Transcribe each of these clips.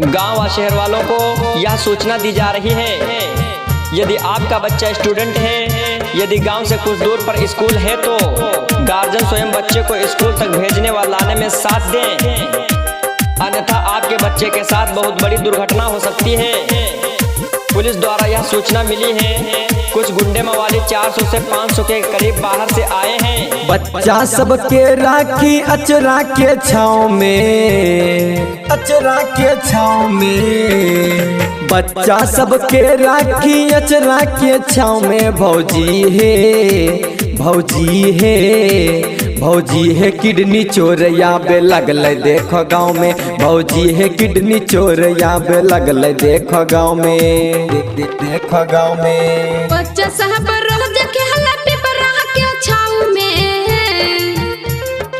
गांव व शहर वालों को यह सूचना दी जा रही है, यदि आपका बच्चा स्टूडेंट है, यदि गांव से कुछ दूर पर स्कूल है तो गार्जियन स्वयं बच्चे को स्कूल तक भेजने व लाने में साथ दें, अन्यथा आपके बच्चे के साथ बहुत बड़ी दुर्घटना हो सकती है। पुलिस द्वारा यह सूचना मिली है, कुछ गुंडे मवाली 400 से 500 के करीब बाहर से आए हैं। बच्चा सबके राखी अचरा के छाँव में, अचरा के छाँव में, बच्चा सबके राखी अचरा के छाँव में। भौजी है, भौजी है, भौजी है किडनी चोर याबे लगल देखो गाँव में। भौजी है किडनी चोर याबे लगल देखो गाँव में, देखो गाँव में। बच्चा साहब रोज खेला पिपरा के छाव में,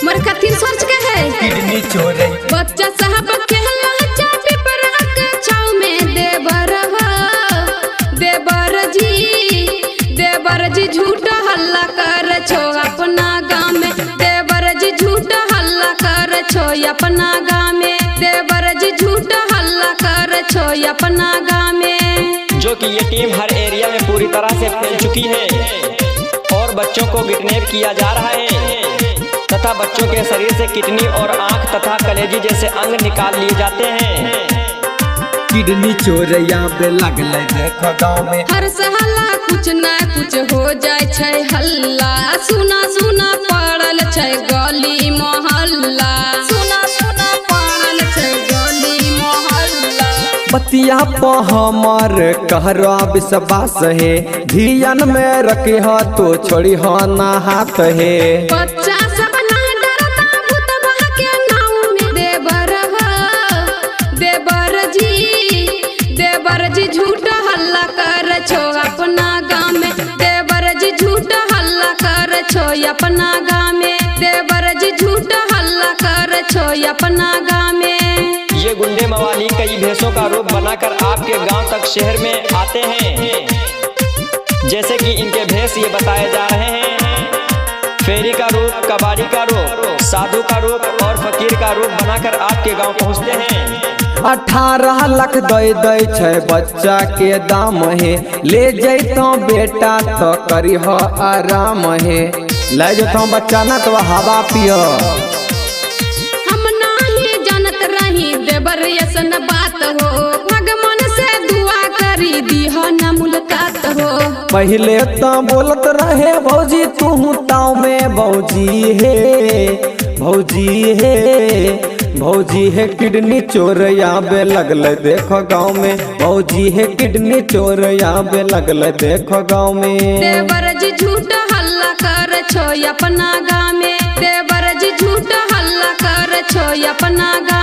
मर कथी सोच के है किडनी चोर। बच्चा साहब खेला चा पिपरा के छाव में। देवर जी झूठा हल्ला कर छो अपना गाँव में। देवर जी झूठा हल्ला कर छो अपना गाँव में। देवर जी झूठा हल्ला कर छो अपना गाँव में। जो कि ये टीम हर एरिया में पूरी तरह से फैल चुकी है और बच्चों को किडनैप किया जा रहा है तथा बच्चों के शरीर से किडनी और आंख तथा कलेजी जैसे अंग निकाल लिए जाते हैं। किडनी चोर याबे लगल देखो गाँव में। हर सहला कुछ न कुछ हो जाए छै हल्ला, सुना सुना पड़ल छै गली मोहल्ला, सुना सुना पड़ल छै गली मोहल्ला। बतिया प हमर कहरा विश्वास है, धियान में रखे ह तो छोड़ी ह ना हाथ है। बच्चा सब नहीं डरता भूतवा के नाव में। देवर जी झूठा हल्ला कर छो अपना गाँव में। देवर जी झूठा हल्ला कर छो अपना गाँव में। देवर जी झूठा हल्ला कर छो अपना गाँव में। ये गुंडे मवाली कई भेषों का रूप बनाकर आपके गांव तक शहर में आते हैं, जैसे कि इनके भेष ये बताए जा रहे हैं। फेरी का रूप, कबाड़ी का रूप, साधु का रूप और फकीर का रूप बनाकर आपके गांव पहुंचते हैं। 18 लाख दे छै बच्चा के दाम है, ले जैतो बेटा तो करी हो आराम है। ले जैतो बच्चा ना तो हवा पियो। हम नहीं जानत रही देवर ऐसन बात हो, भगवान से दुआ करी दी हो न मुलाकात हो। पहले तो बोलत रहे भौजी तू ताव में। भौजी है, भौजी है, भौजी है किडनी चोर याबे लगल देखो गाँव में। भौजी है किडनी चोर याबे लगल देखो गाँव में। देवर जी झूठा हल्ला कर छो अपना गाँव में। देवर जी झूठा हल्ला कर छो अपना गाँव